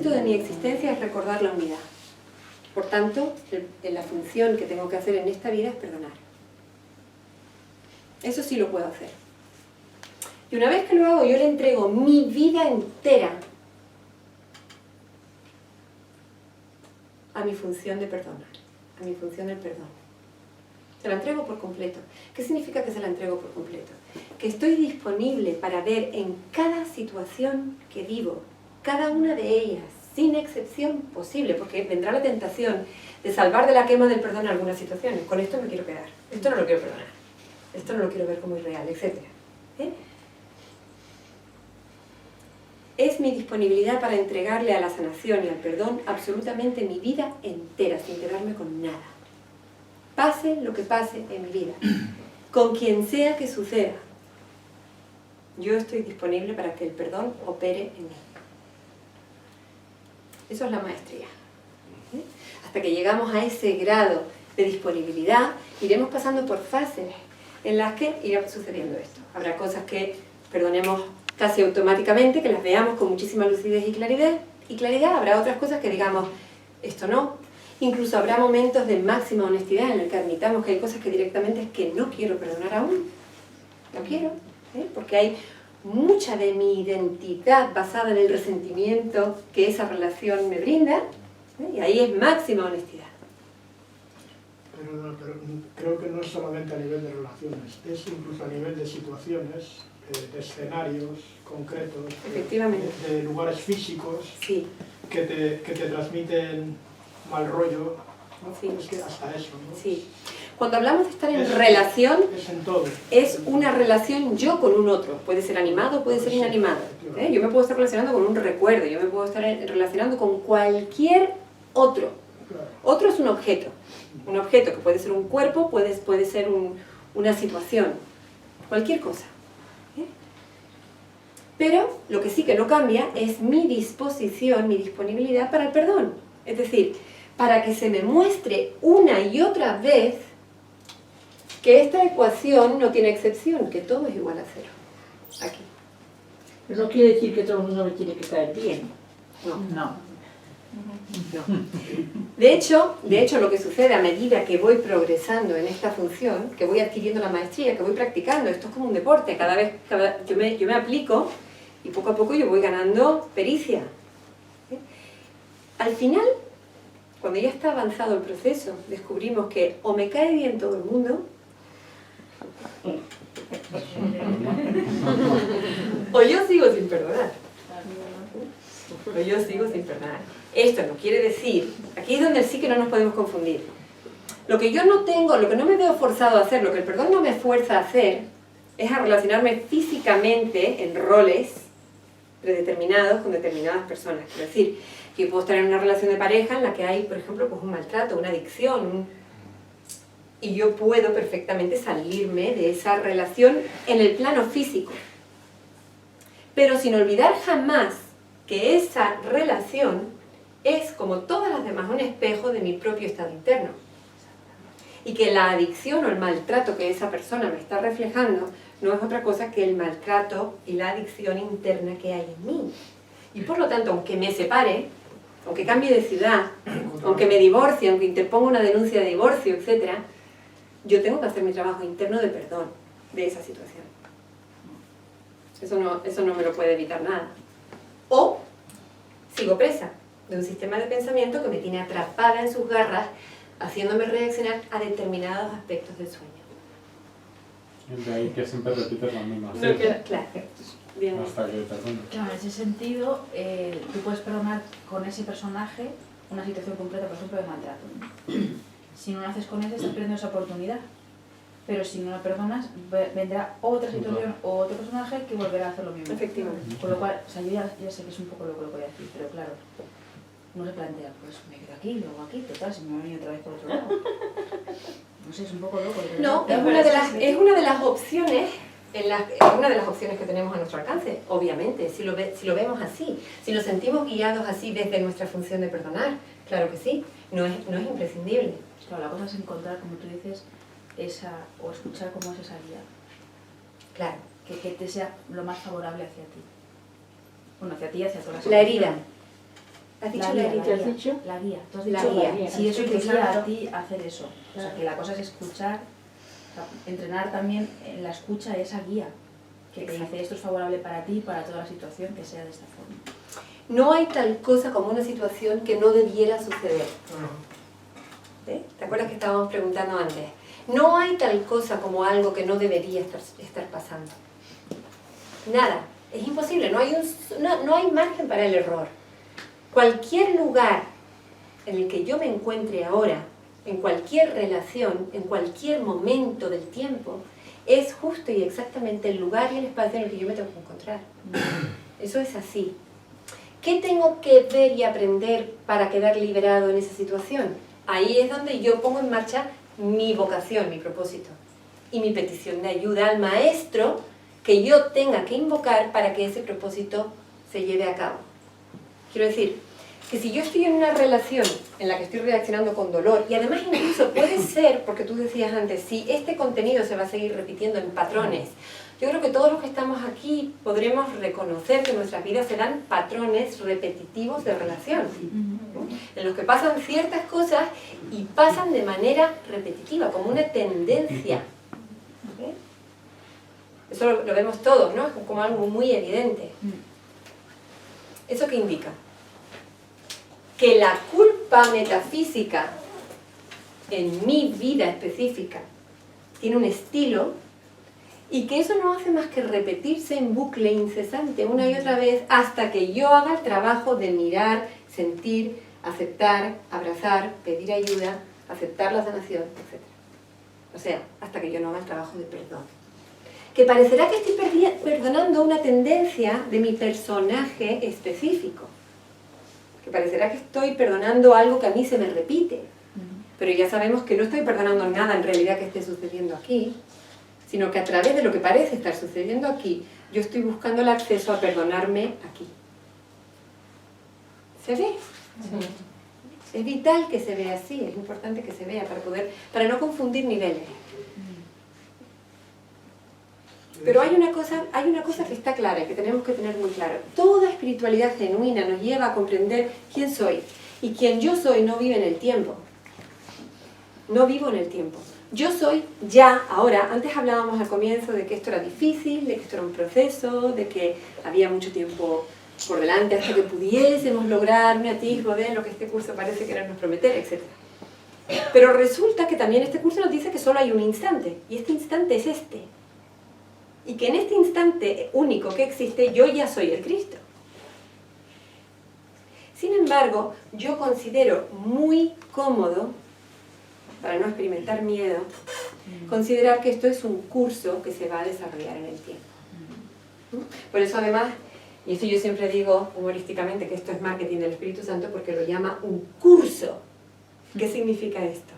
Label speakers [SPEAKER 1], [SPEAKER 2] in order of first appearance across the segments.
[SPEAKER 1] propósito de mi existencia es recordar la unidad. Por tanto, la función que tengo que hacer en esta vida es perdonar. Eso sí lo puedo hacer. Y una vez que lo hago, yo le entrego mi vida entera a mi función de perdonar, a mi función del perdón. Se la entrego por completo. ¿Qué significa que se la entrego por completo? Que estoy disponible para ver en cada situación que vivo, cada una de ellas, sin excepción posible, porque vendrá la tentación de salvar de la quema del perdón algunas situaciones. Con esto me quiero quedar, esto no lo quiero perdonar, esto no lo quiero ver como irreal, etc. Es mi disponibilidad para entregarle a la sanación y al perdón absolutamente mi vida entera, sin quedarme con nada. Pase lo que pase en mi vida, con quien sea que suceda, yo estoy disponible para que el perdón opere en mí. Eso es la maestría. Hasta que llegamos a ese grado de disponibilidad, iremos pasando por fases en las que irá sucediendo esto. Habrá cosas que perdonemos casi automáticamente, que las veamos con muchísima lucidez y claridad. Habrá otras cosas que digamos, esto no. Incluso habrá momentos de máxima honestidad en el que admitamos que hay cosas que directamente es que no quiero perdonar aún. No quiero, porque hay mucha de mi identidad basada en el resentimiento que esa relación me brinda, y ahí es máxima honestidad.
[SPEAKER 2] Pero creo que no es solamente a nivel de relaciones, es incluso a nivel de situaciones, de escenarios concretos,
[SPEAKER 1] Efectivamente.
[SPEAKER 2] De lugares físicos,
[SPEAKER 1] sí,
[SPEAKER 2] que te transmiten mal rollo, ¿no?
[SPEAKER 1] Sí.
[SPEAKER 2] Es que hasta eso, ¿no?
[SPEAKER 1] Sí. Cuando hablamos de estar en relación,
[SPEAKER 2] es en todo.
[SPEAKER 1] Es una relación yo con un otro. Puede ser animado, puede ser inanimado. Yo me puedo estar relacionando con un recuerdo, yo me puedo estar relacionando con cualquier otro. Otro es un objeto. Un objeto que puede ser un cuerpo, puede ser una situación. Cualquier cosa. Pero lo que sí que no cambia es mi disposición, mi disponibilidad para el perdón. Es decir, para que se me muestre una y otra vez que esta ecuación no tiene excepción, que todo es igual a cero. Aquí.
[SPEAKER 3] Eso no quiere decir que todo el mundo me tiene que caer bien.
[SPEAKER 1] No. De hecho, lo que sucede a medida que voy progresando en esta función, que voy adquiriendo la maestría, que voy practicando, esto es como un deporte, yo me aplico y poco a poco yo voy ganando pericia. Al final, cuando ya está avanzado el proceso, descubrimos que o me cae bien todo el mundo, o yo sigo sin perdonar. Esto no quiere decir, aquí es donde sí que no nos podemos confundir. Lo que yo no tengo, lo que no me veo forzado a hacer, lo que el perdón no me fuerza a hacer, es a relacionarme físicamente en roles predeterminados con determinadas personas. Es decir, que yo puedo estar en una relación de pareja en la que hay, por ejemplo, pues un maltrato, una adicción, y yo puedo perfectamente salirme de esa relación en el plano físico. Pero sin olvidar jamás que esa relación es, como todas las demás, un espejo de mi propio estado interno. Y que la adicción o el maltrato que esa persona me está reflejando no es otra cosa que el maltrato y la adicción interna que hay en mí. Y por lo tanto, aunque me separe, aunque cambie de ciudad, aunque me divorcie, aunque interponga una denuncia de divorcio, etc., yo tengo que hacer mi trabajo interno de perdón de esa situación. Eso no me lo puede evitar nada. O sigo presa de un sistema de pensamiento que me tiene atrapada en sus garras, haciéndome reaccionar a determinados aspectos del sueño.
[SPEAKER 4] Es de ahí que siempre repites la misma.
[SPEAKER 1] Claro. Bien.
[SPEAKER 4] Hasta que perdones.
[SPEAKER 5] Claro, en ese sentido, tú puedes perdonar con ese personaje una situación concreta, por ejemplo, de maltrato, ¿no? Si no lo haces con ese, estás perdiendo esa oportunidad. Pero si no lo perdonas, vendrá otra situación o otro personaje que volverá a hacer lo mismo.
[SPEAKER 1] Efectivamente.
[SPEAKER 5] Con lo cual, o sea, yo ya sé que es un poco loco lo que voy a decir, pero claro, uno se plantea, pues me quedo aquí, luego aquí, total, si me voy a venir otra vez por otro lado. No sé, es un poco loco.
[SPEAKER 1] No, es una de las opciones, es una de las opciones que tenemos a nuestro alcance, obviamente, si lo vemos así, si nos sentimos guiados así desde nuestra función de perdonar, claro que sí, no es imprescindible.
[SPEAKER 5] Claro, la cosa es encontrar, como tú dices, o escuchar cómo es esa guía.
[SPEAKER 1] Claro.
[SPEAKER 5] Que te sea lo más favorable hacia ti. Bueno, hacia ti y hacia todas las
[SPEAKER 1] La herida. ¿Has dicho
[SPEAKER 5] La guía,
[SPEAKER 3] ¿Qué has dicho?
[SPEAKER 5] La guía. Tú has
[SPEAKER 1] La
[SPEAKER 5] dicho
[SPEAKER 1] guía.
[SPEAKER 5] si eso
[SPEAKER 3] Sí,
[SPEAKER 5] te guía
[SPEAKER 3] claro.
[SPEAKER 5] a ti hacer eso. O sea, que la cosa es escuchar, entrenar también en la escucha a esa guía. Que te
[SPEAKER 1] Exacto.
[SPEAKER 5] dice esto es favorable para ti, para toda la situación, que sea de esta forma.
[SPEAKER 1] No hay tal cosa como una situación que no debiera suceder. ¿Eh? ¿Te acuerdas que estábamos preguntando antes? No hay tal cosa como algo que no debería estar pasando. Nada. Es imposible. No hay margen para el error. Cualquier lugar en el que yo me encuentre ahora, en cualquier relación, en cualquier momento del tiempo, es justo y exactamente el lugar y el espacio en el que yo me tengo que encontrar. Eso es así. ¿Qué tengo que ver y aprender para quedar liberado en esa situación? Ahí es donde yo pongo en marcha mi vocación, mi propósito y mi petición de ayuda al maestro que yo tenga que invocar para que ese propósito se lleve a cabo. Quiero decir, que si yo estoy en una relación en la que estoy reaccionando con dolor, y además incluso puede ser, porque tú decías antes, si este contenido se va a seguir repitiendo en patrones, yo creo que todos los que estamos aquí podremos reconocer que en nuestras vidas se dan patrones repetitivos de relación, en los que pasan ciertas cosas y pasan de manera repetitiva, como una tendencia. ¿Okay? Eso lo vemos todos, ¿no? Como algo muy evidente. ¿Eso qué indica? Que la culpa metafísica en mi vida específica tiene un estilo y que eso no hace más que repetirse en bucle incesante una y otra vez hasta que yo haga el trabajo de mirar, sentir, aceptar, abrazar, pedir ayuda, aceptar la sanación, etc. O sea, hasta que yo no haga el trabajo de perdón. Que parecerá que estoy perdonando una tendencia de mi personaje específico. Que parecerá que estoy perdonando algo que a mí se me repite. Pero ya sabemos que no estoy perdonando nada en realidad que esté sucediendo aquí, sino que a través de lo que parece estar sucediendo aquí, yo estoy buscando el acceso a perdonarme aquí. ¿Se ve? Sí. Es vital que se vea así, es importante que se vea para no confundir niveles. Pero hay una cosa que está clara y que tenemos que tener muy claro. Toda espiritualidad genuina nos lleva a comprender quién soy. Y quien yo soy no vive en el tiempo. No vivo en el tiempo. Yo soy ya, ahora. Antes hablábamos al comienzo de que esto era difícil, de que esto era un proceso, de que había mucho tiempo por delante hasta que pudiésemos lograr un atisbo de lo que este curso parece querernos prometer, etc. Pero resulta que también este curso nos dice que solo hay un instante. Y este instante es este. Y que en este instante único que existe, yo ya soy el Cristo. Sin embargo, yo considero muy cómodo, para no experimentar miedo, considerar que esto es un curso que se va a desarrollar en el tiempo. Por eso además, y esto yo siempre digo humorísticamente que esto es marketing del Espíritu Santo porque lo llama un curso. ¿Qué significa esto?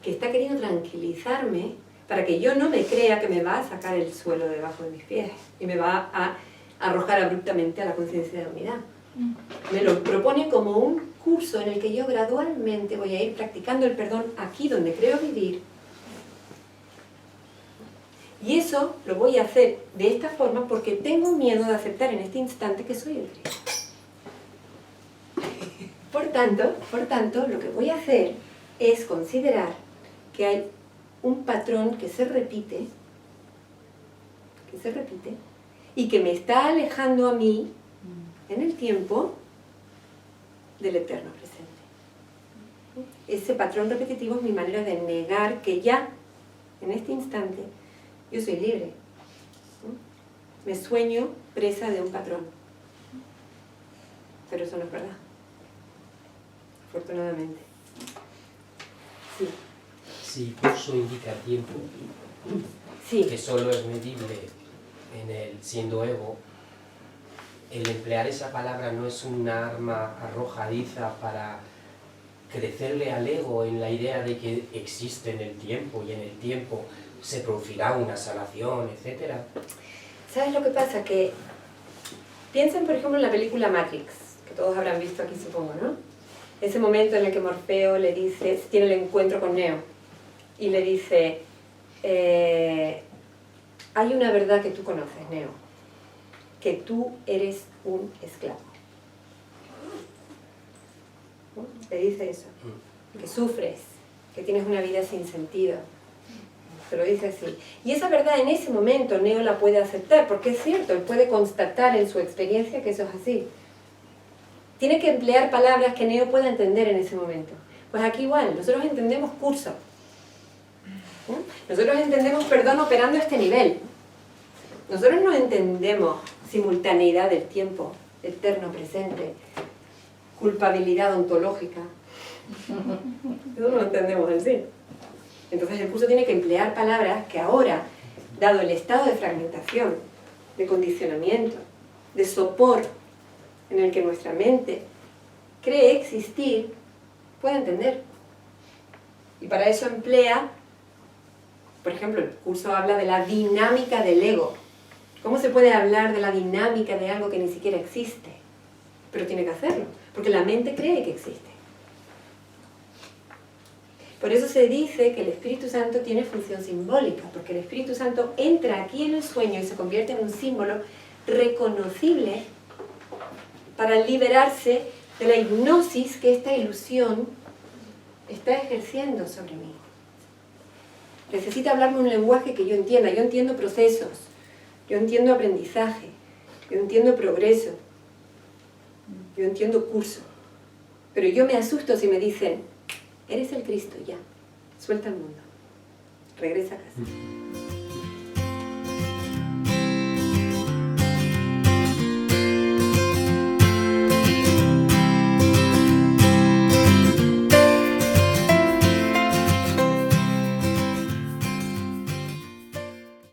[SPEAKER 1] Que está queriendo tranquilizarme para que yo no me crea que me va a sacar el suelo debajo de mis pies y me va a arrojar abruptamente a la conciencia de unidad. Me lo propone como un curso en el que yo gradualmente voy a ir practicando el perdón aquí donde creo vivir. Y eso lo voy a hacer de esta forma porque tengo miedo de aceptar en este instante que soy el Cristo. Por tanto, lo que voy a hacer es considerar que hay un patrón que se repite y que me está alejando a mí en el tiempo del eterno presente. Ese patrón repetitivo es mi manera de negar que ya, en este instante, yo soy libre. Me sueño presa de un patrón. Pero eso no es verdad. Afortunadamente. Sí.
[SPEAKER 6] Si curso indica tiempo,
[SPEAKER 1] Sí.
[SPEAKER 6] que solo es medible en el siendo ego, el emplear esa palabra no es una arma arrojadiza para crecerle al ego en la idea de que existe en el tiempo y en el tiempo se producirá una sanación, etc.
[SPEAKER 1] ¿Sabes lo que pasa? Que piensen, por ejemplo, en la película Matrix, que todos habrán visto aquí, supongo, ¿no? Ese momento en el que Morfeo le dice, tiene el encuentro con Neo, y le dice, hay una verdad que tú conoces, Neo, que tú eres un esclavo. ¿no? Te dice eso, que sufres, que tienes una vida sin sentido. Te lo dice así. Y esa verdad en ese momento Neo la puede aceptar, porque es cierto, él puede constatar en su experiencia que eso es así. Tiene que emplear palabras que Neo pueda entender en ese momento. Pues aquí igual, nosotros entendemos curso. ¿No? Nosotros entendemos perdón operando a este nivel. Nosotros no entendemos simultaneidad del tiempo, eterno presente, culpabilidad ontológica. Eso no lo entendemos en sí. Entonces el curso tiene que emplear palabras que ahora, dado el estado de fragmentación, de condicionamiento, de sopor en el que nuestra mente cree existir, puede entender. Y para eso emplea, por ejemplo, el curso habla de la dinámica del ego. ¿Cómo se puede hablar de la dinámica de algo que ni siquiera existe? Pero tiene que hacerlo, porque la mente cree que existe. Por eso se dice que el Espíritu Santo tiene función simbólica, porque el Espíritu Santo entra aquí en el sueño y se convierte en un símbolo reconocible para liberarse de la hipnosis que esta ilusión está ejerciendo sobre mí. Necesita hablarme un lenguaje que yo entienda. Yo entiendo procesos, yo entiendo aprendizaje, yo entiendo progreso, yo entiendo curso. Pero yo me asusto si me dicen: eres el Cristo, ya, suelta el mundo, regresa a casa.